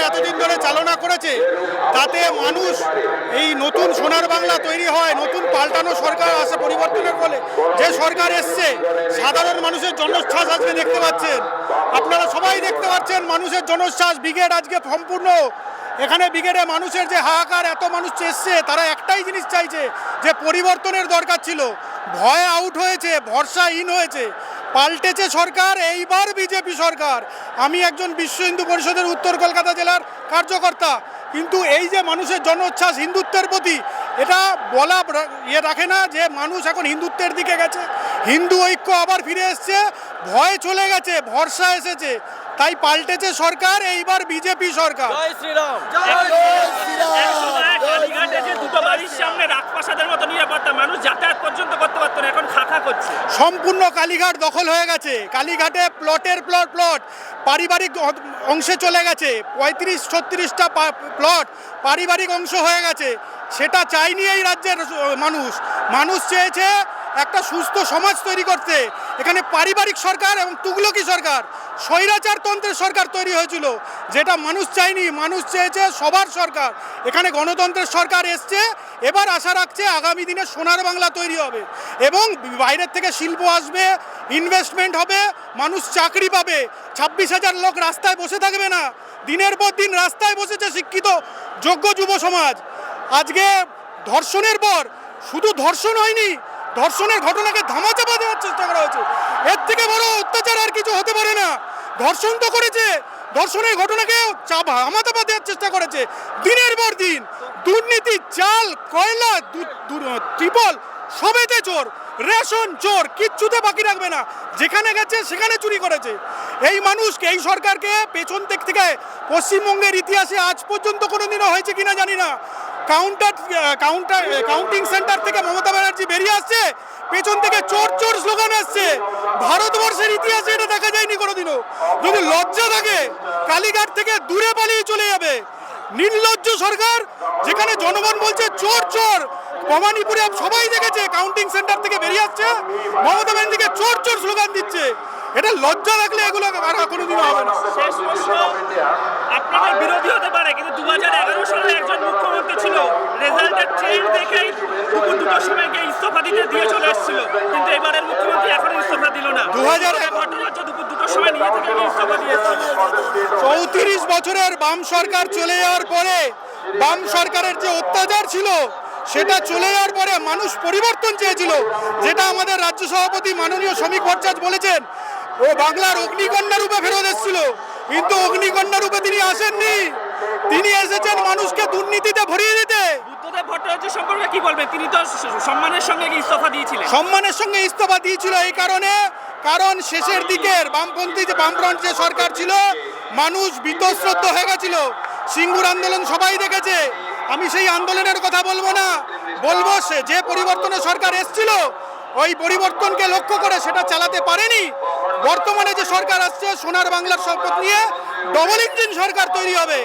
এতদিন ধরে চালনা করেছে তাতে মানুষ এই নতুন সোনার বাংলা তৈরি হয়, নতুন পাল্টানো সরকার আসে পরিবর্তনের ফলে যে সরকার এসছে, সাধারণ মানুষের জনোচ্ছ্বাস আজকে দেখতে পাচ্ছেন, আপনারা সবাই দেখতে পাচ্ছেন মানুষের জনোচ্ছ্বাস। ব্রিগেড আজকে সম্পূর্ণ, এখানে ব্রিগেডে মানুষের যে হাহাকার, এত মানুষ এসছে, তারা একটাই জিনিস চাইছে যে পরিবর্তনের দরকার ছিল। ভয় আউট হয়েছে, ভরসাহীন হয়েছে, পাল্টেছে সরকার, এইবার বিজেপি সরকার। আমি একজন বিশ্ব হিন্দু পরিষদের উত্তর কলকাতা জেলার কার্যকর্তা, কিন্তু এই যে মানুষের জনোচ্ছ্বাস হিন্দুত্বের প্রতি, এটা বলা রাখে না যে মানুষ এখন হিন্দুত্বের দিকে গেছে, হিন্দু ঐক্য আবার ফিরে এসছে, ভয় চলে গেছে, ভরসা এসেছে, তাই পাল্টেছে সরকার, এইবার বিজেপি সরকার। জয় শ্রীরাম। কালীঘাটে যে দুটো বাড়ির সামনে রাজপ্রাসাদের মতো নিরাপত্তা, মানুষ যাতায়াত পর্যন্ত করতে পারতো না, এখন খাখা করছে। সম্পূর্ণ কালীঘাট দখল হয়ে গেছে। কালীঘাটে প্লটের প্লট পারিবারিক অংশে চলে গেছে, 35-36টা প্লট পারিবারিক অংশ হয়ে গেছে। সেটা চাইনি এই রাজ্যের মানুষ চেয়েছে একটা সুস্থ সমাজ তৈরি করতে। এখানে পারিবারিক সরকার এবং তুগলকি সরকার, স্বৈরাচারতন্ত্রের সরকার তৈরি হয়েছিল, যেটা মানুষ চায়নি। মানুষ চেয়েছে সবার সরকার। এখানে গণতন্ত্রের সরকার এসছে, এবার আশা রাখছে আগামী দিনে সোনার বাংলা তৈরি হবে এবং বাইরের থেকে শিল্প আসবে, ইনভেস্টমেন্ট হবে, মানুষ চাকরি পাবে। 26,000 লোক রাস্তায় বসে থাকবে না, দিনের পর দিন রাস্তায় বসেছে শিক্ষিত যোগ্য যুব সমাজ। আজকে ধর্ষণের পর শুধু ধর্ষণ হয়নি, ধর্ষণের ঘটনাকে ধামাচাপা দেওয়ার চেষ্টা করা হয়েছে। এর থেকে বড় অত্যাচার আর কিছু হতে পারে না। ধর্ষণ তো করেছে, ধর্ষণের ঘটনাকে ধামাচাপা দেওয়ার চেষ্টা করেছে। দিনের পর দিন দুর্নীতি, চাল, কয়লা, ট্রিপল, সবেতে চোর, রেশন চোর, কিচ্ছুতে বাকি রাখবে না, যেখানে গেছে সেখানে চুরি করেছে। এই মানুষকে, এই সরকারকে পেছন দিক থেকে পশ্চিমবঙ্গের ইতিহাসে আজ পর্যন্ত কোনোদিনও হয়েছে কিনা জানি না, কাউন্টিং সেন্টার থেকে মমতা ব্যানার্জি বেরিয়ে আসছে, পেছন থেকে চোর চোর স্লোগান আসছে। ভারতবর্ষের ইতিহাসে এটা দেখা যায়নি কোনোদিনও। যদি লজ্জা থাকে কালীঘাট থেকে দূরে পালিয়ে চলে যাবে। নির্লজ্জ সরকার, যেখানে জনগণ বলছে চোর চোর। ভবানীপুরে সবাই দেখেছে, কাউন্টিং সেন্টার থেকে বেরিয়ে আসছে, মমতা ব্যানার্জিকে চোর চোর স্লোগান দিচ্ছে। এটা লজ্জা লাগলে এগুলো আর কোনোদিনও হবে না। শেষ প্রশ্ন, আপনাদের বিরোধী হতে পারে, কিন্তু 2011 সালে একজন মুখ্যমন্ত্রী ছিল, রেজাল্টের ট্রেন্ড দেখেই দুপুর 2টার সময় গিয়ে ইস্তফা দিয়ে চলে এসেছিল, কিন্তু এবারের মুখ্যমন্ত্রী এখনো ইস্তফা দিল না। 2011 দুপুর 2টার সময় নিজে থেকে ইস্তফা দিয়েছিল। 34 বছরের বাম সরকার চলে যাওয়ার পরে, বাম সরকারের যে অত্যাচার ছিল সেটা চলে যাওয়ার পরে মানুষ পরিবর্তন চেয়েছিল, যেটা আমাদের রাজ্য সভাপতি মাননীয় শ্রমিক ভট্টাচার্য বলেছেন। ও বাংলার অগ্নিকন্যা রূপে ফেরত এসেছিল, কিন্তু অগ্নিকন্যা রূপে তিনি আসেননি। তিনি এসেছেন মানুষকে দুর্নীতিতে ভরিয়ে দিতে। বুদ্ধদেব ভট্টাচার্য সম্পর্কে কি বলবেন? তিনি তো সম্মানের সঙ্গে ইস্তফা দিয়েছিলেন। সম্মানের সঙ্গে ইস্তফা দিয়েছিল এই কারণে, কারণ শেষের দিকের বামপন্থী যে বামফ্রন্ট যে সরকার ছিল, মানুষ বীতশ্রদ্ধ হয়ে গেছিল। সিঙ্গুর আন্দোলন সবাই দেখেছে। আমি সেই আন্দোলনের কথা বলবো না, বলবো সে যে পরিবর্তনের সরকার এসেছিল, ওই পরিবর্তনকে লক্ষ্য করে সেটা চালাতে পারেনি। বর্তমানে যে সরকার আসছে, সোনার বাংলার শপথ নিয়ে ডবল ইঞ্জিন সরকার তৈরি হবে।